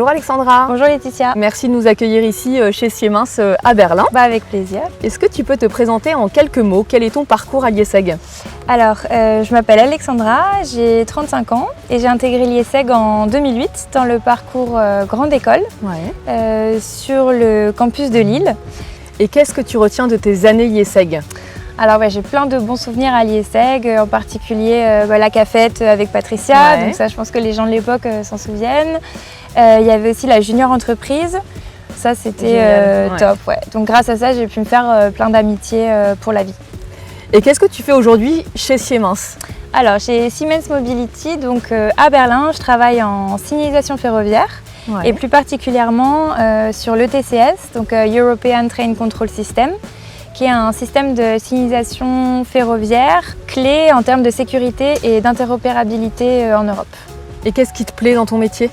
Bonjour Alexandra. Bonjour Laetitia. Merci de nous accueillir ici chez Siemens à Berlin. Avec plaisir. Est-ce que tu peux te présenter en quelques mots? Quel est ton parcours à l'IESEG? Alors, je m'appelle Alexandra, j'ai 35 ans et j'ai intégré l'IESEG en 2008 dans le parcours Grande École sur le campus de Lille. Et qu'est-ce que tu retiens de tes années IESEG? Alors j'ai plein de bons souvenirs à l'IESEG, en particulier la cafette avec Patricia, donc ça je pense que les gens de l'époque s'en souviennent. Il y avait aussi la junior entreprise, ça c'était top. Donc grâce à ça j'ai pu me faire plein d'amitiés pour la vie. Et qu'est-ce que tu fais aujourd'hui chez Siemens? Alors chez Siemens Mobility, donc à Berlin, je travaille en signalisation ferroviaire. Et plus particulièrement sur l'ETCS, donc European Train Control System, qui est un système de signalisation ferroviaire clé en termes de sécurité et d'interopérabilité en Europe. Et qu'est-ce qui te plaît dans ton métier?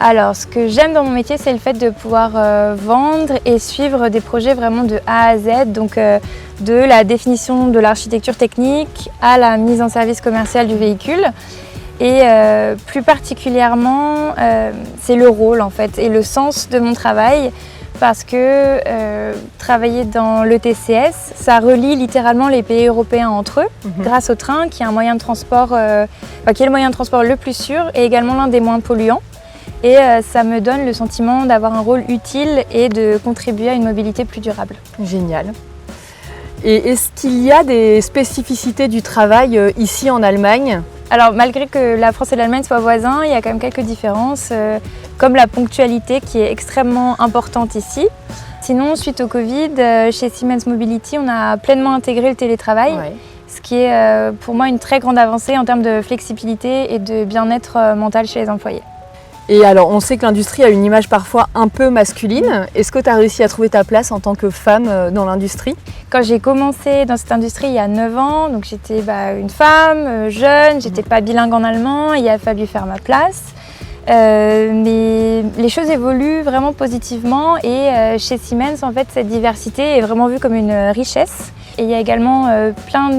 Alors, ce que j'aime dans mon métier, c'est le fait de pouvoir vendre et suivre des projets vraiment de A à Z, donc de la définition de l'architecture technique à la mise en service commercial du véhicule. Et plus particulièrement, c'est le rôle en fait et le sens de mon travail. Parce que travailler dans l'ETCS, ça relie littéralement les pays européens entre eux, grâce au train, qui est un moyen de transport, qui est le moyen de transport le plus sûr et également l'un des moins polluants. Et ça me donne le sentiment d'avoir un rôle utile et de contribuer à une mobilité plus durable. Génial. Et est-ce qu'il y a des spécificités du travail ici en Allemagne? Alors malgré que la France et l'Allemagne soient voisins, il y a quand même quelques différences, comme la ponctualité qui est extrêmement importante ici. Sinon, suite au Covid, chez Siemens Mobility, on a pleinement intégré le télétravail, ce qui est pour moi une très grande avancée en termes de flexibilité et de bien-être mental chez les employés. Et alors, on sait que l'industrie a une image parfois un peu masculine. Est-ce que tu as réussi à trouver ta place en tant que femme dans l'industrie? Quand j'ai commencé dans cette industrie il y a 9 ans, donc j'étais une femme, jeune, j'étais pas bilingue en allemand, il a fallu faire ma place. Mais les choses évoluent vraiment positivement et chez Siemens, en fait, cette diversité est vraiment vue comme une richesse. Et il y a également plein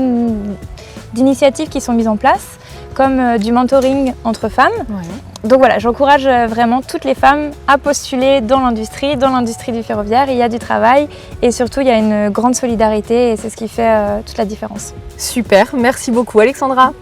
d'initiatives qui sont mises en place, comme du mentoring entre femmes. Donc voilà, j'encourage vraiment toutes les femmes à postuler dans l'industrie du ferroviaire. Il y a du travail et surtout il y a une grande solidarité et c'est ce qui fait toute la différence. Super, merci beaucoup Alexandra.